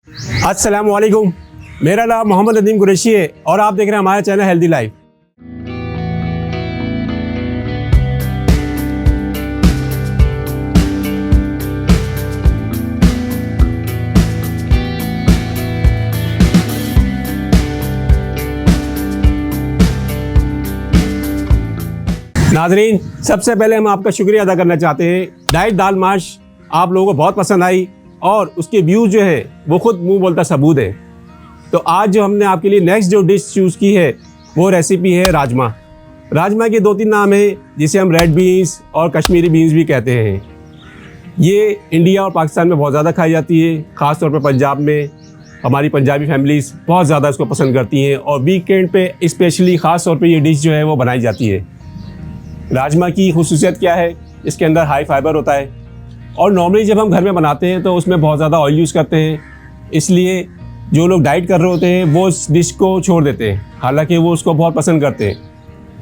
अस्सलाम वालेकुम। मेरा नाम मोहम्मद नदीम कुरैशी है और आप देख रहे हैं हमारा चैनल हेल्दी लाइफ। नाजरीन, सबसे पहले हम आपका शुक्रिया अदा करना चाहते हैं। डाइट दाल माश आप लोगों को बहुत पसंद आई और उसके व्यूज़ जो है वो खुद मुंह बोलता सबूत है। तो आज जो हमने आपके लिए नेक्स्ट जो डिश चूज़ की है वो रेसिपी है राजमा। राजमा के 2-3 नाम हैं, जिसे हम रेड बीन्स और कश्मीरी बीन्स भी कहते हैं। ये इंडिया और पाकिस्तान में बहुत ज़्यादा खाई जाती है, ख़ास तौर पे पंजाब में। हमारी पंजाबी फैमिलीज़ बहुत ज़्यादा इसको पसंद करती हैं और वीकेंड पे स्पेशली ख़ास तौर पे ये डिश जो है वो बनाई जाती है। राजमा की खुसूसियत क्या है? इसके अंदर हाई फाइबर होता है और नॉर्मली जब हम घर में बनाते हैं तो उसमें बहुत ज़्यादा ऑयल यूज़ करते हैं, इसलिए जो लोग डाइट कर रहे होते हैं वो उस डिश को छोड़ देते हैं, हालांकि वो उसको बहुत पसंद करते हैं।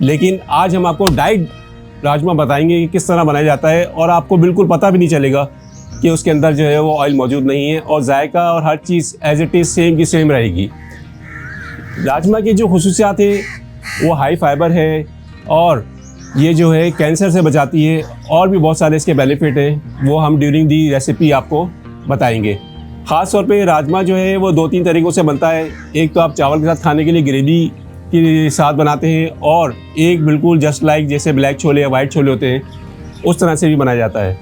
लेकिन आज हम आपको डाइट राजमा बताएंगे कि किस तरह बनाया जाता है और आपको बिल्कुल पता भी नहीं चलेगा कि उसके अंदर जो है वो ऑयल मौजूद नहीं है और जायका और हर चीज़ एज इट इज़ सेम की सेम रहेगी। राजमा की जो खुसूसियात है वो हाई फाइबर है और ये जो है कैंसर से बचाती है और भी बहुत सारे इसके बेनिफिट हैं, वो हम ड्यूरिंग दी रेसिपी आपको बताएंगे। ख़ास तौर पे राजमा जो है वो 2-3 तरीक़ों से बनता है। एक तो आप चावल के साथ खाने के लिए ग्रेवी के साथ बनाते हैं और एक बिल्कुल जस्ट लाइक जैसे ब्लैक छोले या वाइट छोले होते हैं उस तरह से भी बनाया जाता है।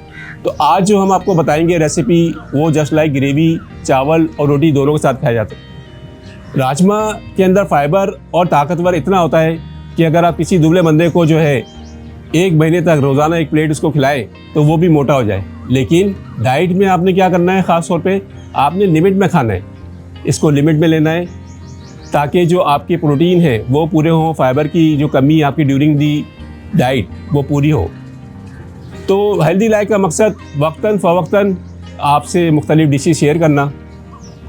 तो आज जो हम आपको बताएंगे रेसिपी वो जस्ट लाइक ग्रेवी, चावल और रोटी दोनों के साथ खाया जाता है। राजमा के अंदर फाइबर और ताकतवर इतना होता है कि अगर आप किसी दुबले बंदे को जो है 1 महीने तक रोज़ाना 1 प्लेट उसको खिलाएं तो वो भी मोटा हो जाए। लेकिन डाइट में आपने क्या करना है, ख़ास तौर पे आपने लिमिट में खाना है, इसको लिमिट में लेना है ताकि जो आपके प्रोटीन है वो पूरे हों, फाइबर की जो कमी आपकी ड्यूरिंग दी डाइट वो पूरी हो। तो हेल्दी लाइफ का मकसद वक्तन फ़वक्तन आपसे मुख्तलिफ़ डिशेज़ शेयर करना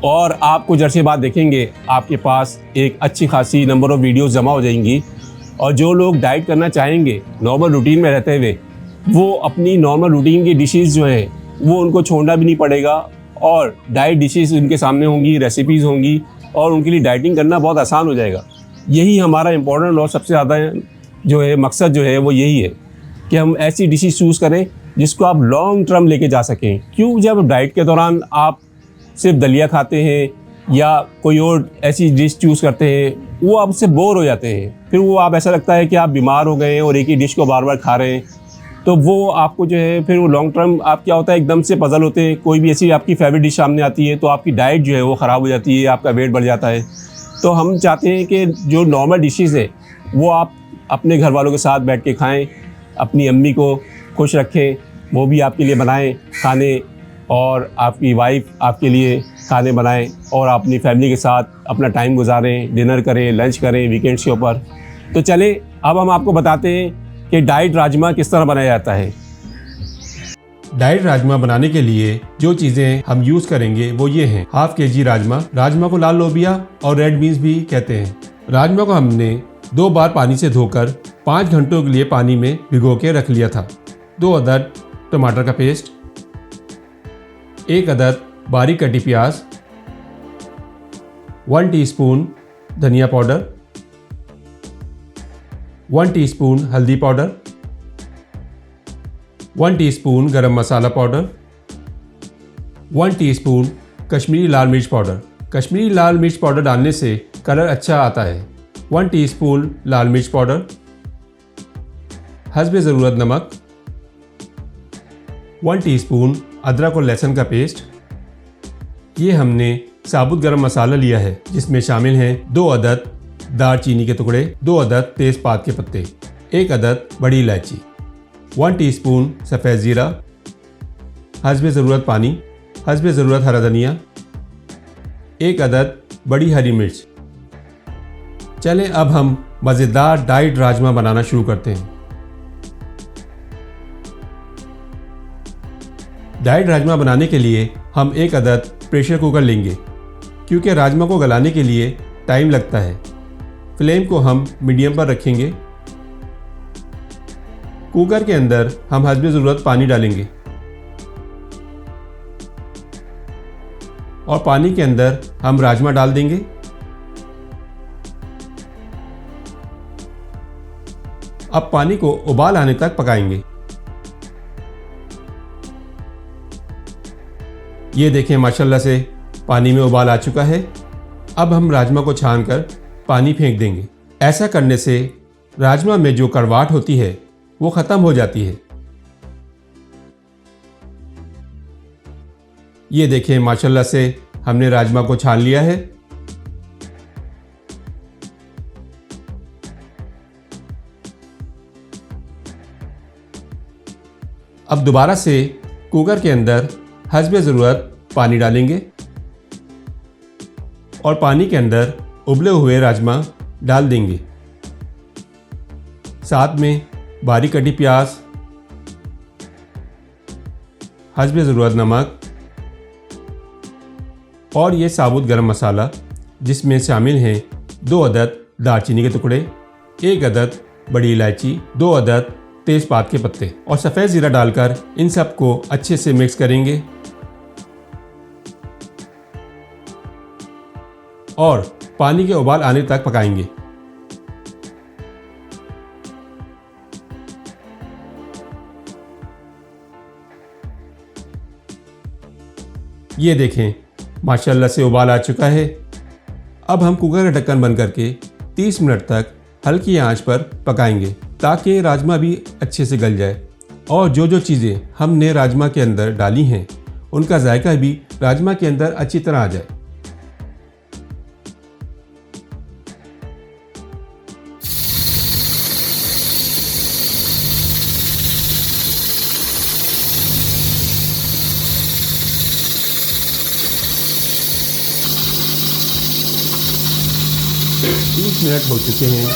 और आप कुछ अरसे बाद देखेंगे आपके पास एक अच्छी खासी नंबर ऑफ़ वीडियोज़ जमा हो जाएंगी और जो लोग डाइट करना चाहेंगे नॉर्मल रूटीन में रहते हुए, वो अपनी नॉर्मल रूटीन की डिशेज़ जो है वो उनको छोड़ना भी नहीं पड़ेगा और डाइट डिशेज़ उनके सामने होंगी, रेसिपीज़ होंगी और उनके लिए डाइटिंग करना बहुत आसान हो जाएगा। यही हमारा इम्पोर्टेंट और सबसे ज़्यादा जो है मकसद जो है वो यही है कि हम ऐसी डिशेज़ चूज़ करें जिसको आप लॉन्ग टर्म लेके जा सकें। क्यों? जब डाइट के दौरान आप सिर्फ दलिया खाते हैं या कोई और ऐसी डिश चूज़ करते हैं, वो आप उससे बोर हो जाते हैं, फिर वो आप ऐसा लगता है कि आप बीमार हो गए हैं और एक ही डिश को बार बार खा रहे हैं। तो वो आपको जो है फिर वो लॉन्ग टर्म आप क्या होता है एकदम से पजल होते हैं। कोई भी ऐसी आपकी फेवरेट डिश सामने आती है तो आपकी डाइट जो है वो ख़राब हो जाती है, आपका वेट बढ़ जाता है। तो हम चाहते हैं कि जो नॉर्मल डिशेज़ है वो आप अपने घर वालों के साथ बैठ के खाएँ, अपनी अम्मी को खुश रखें, वो भी आपके लिए बनाएँ खाने और आपकी वाइफ आपके लिए खाने बनाएं और आप अपनी फैमिली के साथ अपना टाइम गुजारें, डिनर करें, लंच करें वीकेंड्स के ऊपर। तो चलें अब हम आपको बताते हैं कि डाइट राजमा किस तरह बनाया जाता है। डाइट राजमा बनाने के लिए जो चीज़ें हम यूज़ करेंगे वो ये हैं। 1/2 kg राजमा, राजमा को लाल लोबिया और रेड बीन्स भी कहते हैं। राजमा को हमने 2 बार पानी से धोकर 5 घंटों के लिए पानी में भिगो के रख लिया था। 2 अदद टमाटर का पेस्ट, 1 अदद बारीक कटी प्याज, 1 टीस्पून धनिया पाउडर, 1 टीस्पून हल्दी पाउडर, 1 टीस्पून गरम मसाला पाउडर, 1 टीस्पून कश्मीरी लाल मिर्च पाउडर। कश्मीरी लाल मिर्च पाउडर डालने से कलर अच्छा आता है। 1 टीस्पून लाल मिर्च पाउडर, हस्बे ज़रूरत नमक, 1 टीस्पून अदरक और लहसुन का पेस्ट। ये हमने साबुत गरम मसाला लिया है जिसमें शामिल हैं 2 अदद दालचीनी के टुकड़े, 2 अदद तेज़पात के पत्ते, 1 अदद बड़ी इलायची, 1 टीस्पून सफ़ेद ज़ीरा, हस्बे ज़रूरत पानी, हस्बे ज़रूरत हरा धनिया, 1 अदद बड़ी हरी मिर्च। चलें अब हम मज़ेदार डाइट राजमा बनाना शुरू करते हैं। डाइट राजमा बनाने के लिए हम 1 अदद प्रेशर कुकर लेंगे क्योंकि राजमा को गलाने के लिए टाइम लगता है। फ्लेम को हम मीडियम पर रखेंगे। कुकर के अंदर हम हस्बे ज़रूरत पानी डालेंगे। और पानी के अंदर हम राजमा डाल देंगे। अब पानी को उबाल आने तक पकाएंगे। ये देखें माशाल्लाह से पानी में उबाल आ चुका है। अब हम राजमा को छानकर पानी फेंक देंगे। ऐसा करने से राजमा में जो कड़वाहट होती है वो ख़त्म हो जाती है। ये देखें माशाल्लाह से हमने राजमा को छान लिया है। अब दोबारा से कुकर के अंदर हस्बे ज़रूरत पानी डालेंगे और पानी के अंदर उबले हुए राजमा डाल देंगे। साथ में बारीक कटी प्याज, हस्बे ज़रूरत नमक और ये साबुत गरम मसाला, जिसमें शामिल हैं 2 अदद दालचीनी के टुकड़े, 1 अदद बड़ी इलायची, 2 अदद तेज़पात के पत्ते और सफ़ेद ज़ीरा डालकर इन सब को अच्छे से मिक्स करेंगे और पानी के उबाल आने तक पकाएंगे। ये देखें माशाल्लाह से उबाल आ चुका है। अब हम कुकर का ढक्कन बंद करके 30 मिनट तक हल्की आंच पर पकाएंगे ताकि राजमा भी अच्छे से गल जाए और जो जो चीज़ें हमने राजमा के अंदर डाली हैं उनका जायका भी राजमा के अंदर अच्छी तरह आ जाए। तीस मिनट हो चुके हैं।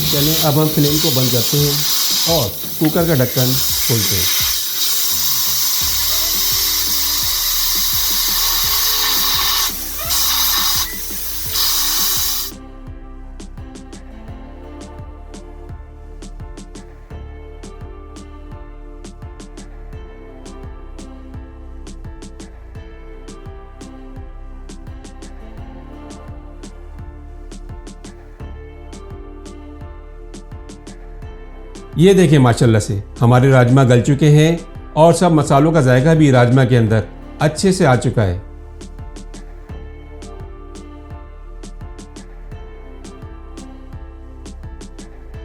चलें अब हम फ्लेम को बंद करते हैं और कुकर का ढक्कन खोलते हैं। ये देखें माशाल्लाह से हमारे राजमा गल चुके हैं और सब मसालों का जायका भी राजमा के अंदर अच्छे से आ चुका है।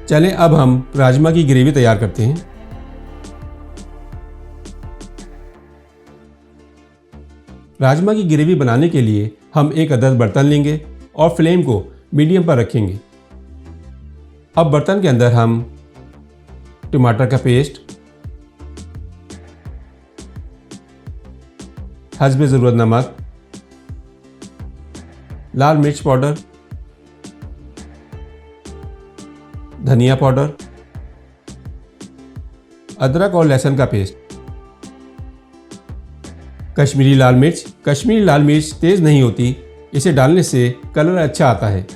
चलें अब हम राजमा की ग्रेवी तैयार करते हैं। राजमा की ग्रेवी बनाने के लिए हम 1 अदद बर्तन लेंगे और फ्लेम को मीडियम पर रखेंगे। अब बर्तन के अंदर हम टमाटर का पेस्ट, हस्बे ज़रूरत नमक, लाल मिर्च पाउडर, धनिया पाउडर, अदरक और लहसुन का पेस्ट, कश्मीरी लाल मिर्च। कश्मीरी लाल मिर्च तेज़ नहीं होती, इसे डालने से कलर अच्छा आता है,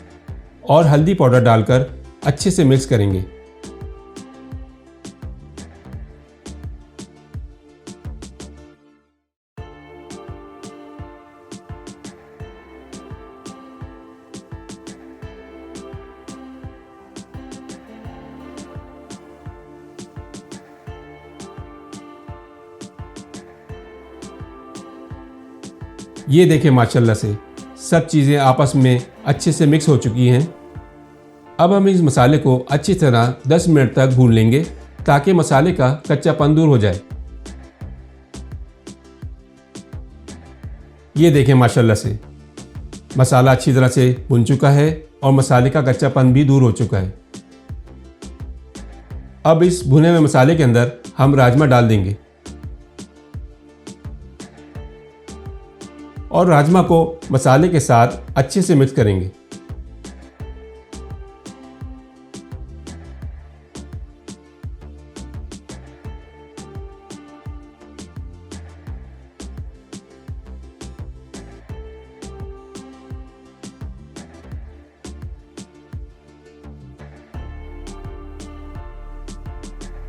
और हल्दी पाउडर डालकर अच्छे से मिक्स करेंगे। ये देखें माशाल्लाह से सब चीज़ें आपस में अच्छे से मिक्स हो चुकी हैं। अब हम इस मसाले को अच्छी तरह 10 मिनट तक भून लेंगे ताकि मसाले का कच्चापन दूर हो जाए। ये देखें माशाल्लाह से मसाला अच्छी तरह से भुन चुका है और मसाले का कच्चापन भी दूर हो चुका है। अब इस भुने हुए मसाले के अंदर हम राजमा डाल देंगे और राजमा को मसाले के साथ अच्छे से मिक्स करेंगे।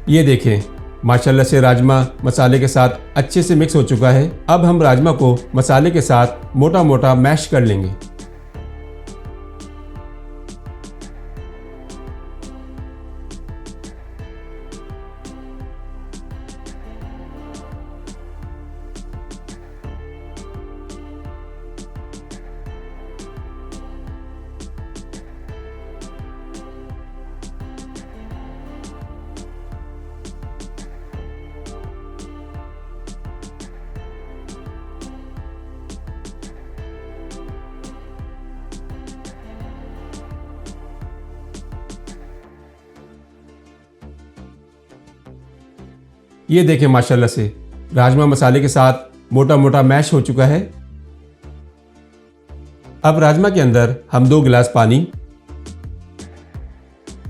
ये देखें माशाल्लाह से राजमा मसाले के साथ अच्छे से मिक्स हो चुका है। अब हम राजमा को मसाले के साथ मोटा मोटा मैश कर लेंगे। ये देखें माशाल्लाह से राजमा मसाले के साथ मोटा मोटा मैश हो चुका है। अब राजमा के अंदर हम 2 गिलास पानी,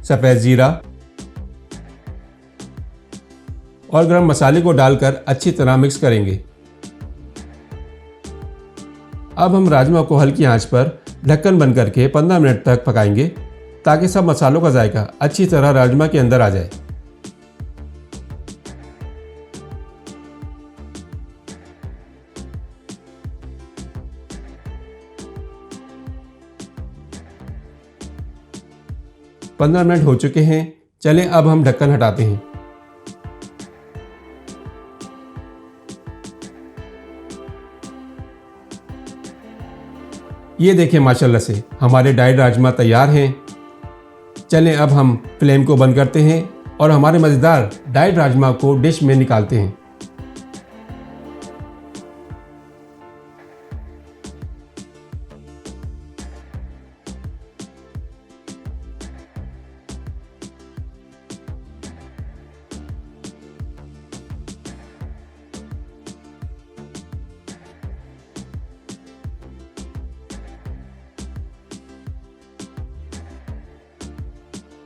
सफ़ेद ज़ीरा और गरम मसाले को डालकर अच्छी तरह मिक्स करेंगे। अब हम राजमा को हल्की आंच पर ढक्कन बंद करके 15 मिनट तक पकाएंगे ताकि सब मसालों का जायका अच्छी तरह राजमा के अंदर आ जाए। पंद्रह मिनट हो चुके हैं। चलें अब हम ढक्कन हटाते हैं। ये देखें माशाल्लाह से हमारे ड्राइड राजमा तैयार हैं। चलें अब हम फ्लेम को बंद करते हैं और हमारे मज़ेदार ड्राइड राजमा को डिश में निकालते हैं।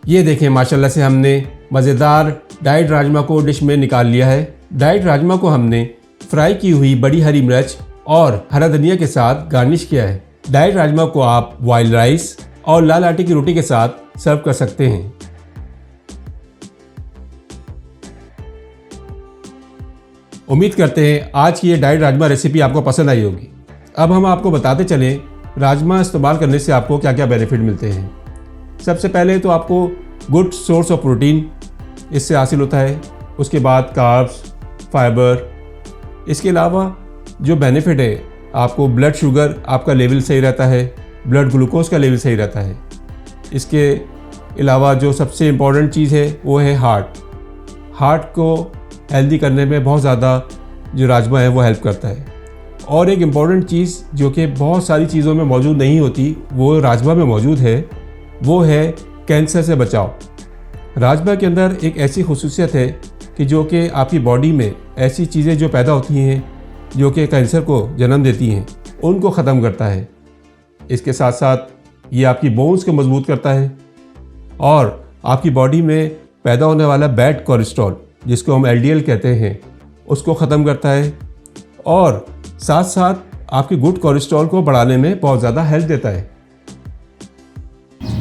ये देखें माशाल्लाह से हमने मज़ेदार ड्राइड राजमा को डिश में निकाल लिया है। ड्राइड राजमा को हमने फ्राई की हुई बड़ी हरी मिर्च और हरा धनिया के साथ गार्निश किया है। ड्राइड राजमा को आप बॉइल्ड राइस और लाल आटे की रोटी के साथ सर्व कर सकते हैं। उम्मीद करते हैं आज की ये ड्राइड राजमा रेसिपी आपको पसंद आई होगी। अब हम आपको बताते चलें राजमा इस्तेमाल करने से आपको क्या क्या बेनिफिट मिलते हैं। सबसे पहले तो आपको गुड सोर्स ऑफ प्रोटीन इससे हासिल होता है। उसके बाद कार्ब्स, फाइबर। इसके अलावा जो बेनिफिट है आपको ब्लड शुगर आपका लेवल सही रहता है, ब्लड ग्लूकोज का लेवल सही रहता है। इसके अलावा जो सबसे इम्पॉर्टेंट चीज़ है वो है हार्ट को हेल्दी करने में बहुत ज़्यादा जो राजमा है वो हेल्प करता है। और एक इम्पॉर्टेंट चीज़ जो कि बहुत सारी चीज़ों में मौजूद नहीं होती वो राजमा में मौजूद है, वो है कैंसर से बचाव। राजमा के अंदर एक ऐसी खुसूसियत है कि जो कि आपकी बॉडी में ऐसी चीज़ें जो पैदा होती हैं जो कि कैंसर को जन्म देती हैं उनको ख़त्म करता है। इसके साथ साथ ये आपकी बोन्स को मजबूत करता है और आपकी बॉडी में पैदा होने वाला बैड कोलेस्ट्रॉल जिसको हम LDL कहते हैं उसको ख़त्म करता है और साथ साथ आपके गुड कोलेस्ट्रॉल को बढ़ाने में बहुत ज़्यादा हेल्प देता है।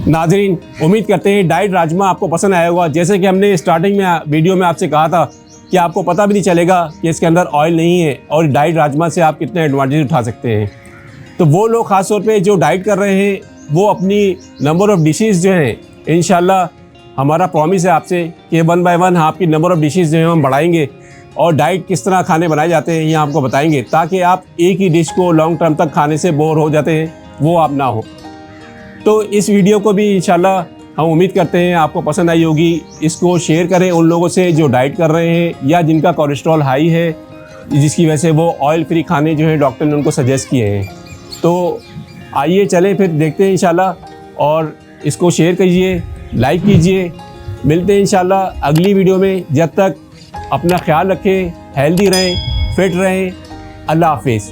नाज़रीन, उम्मीद करते हैं ड्राइड राजमा आपको पसंद आया होगा। जैसे कि हमने स्टार्टिंग में वीडियो में आपसे कहा था कि आपको पता भी नहीं चलेगा कि इसके अंदर ऑयल नहीं है और ड्राइड राजमा से आप कितने एडवांटेज उठा सकते हैं। तो वो लोग ख़ास तौर पे जो डाइट कर रहे हैं वो अपनी नंबर ऑफ़ डिशेज़ जो हैं इंशाल्लाह हमारा प्रॉमिस है आपसे कि 1 बाय 1 आपकी नंबर ऑफ़ डिशेज़ जो हैं हम बढ़ाएंगे और डाइट किस तरह खाने बनाए जाते हैं ये आपको बताएंगे ताकि आप एक ही डिश को लॉन्ग टर्म तक खाने से बोर हो जाते हैं वो आप ना हो। तो इस वीडियो को भी इंशाल्लाह हम उम्मीद करते हैं आपको पसंद आई होगी। इसको शेयर करें उन लोगों से जो डाइट कर रहे हैं या जिनका कोलेस्ट्रॉल हाई है जिसकी वजह से वो ऑयल फ्री खाने जो है डॉक्टर ने उनको सजेस्ट किए हैं। तो आइए चलें फिर देखते हैं इंशाल्लाह और इसको शेयर कीजिए, लाइक कीजिए। मिलते हैं इंशाल्लाह अगली वीडियो में। जब तक अपना ख्याल रखें, हेल्दी रहें, फिट रहें। अल्लाह हाफिज़।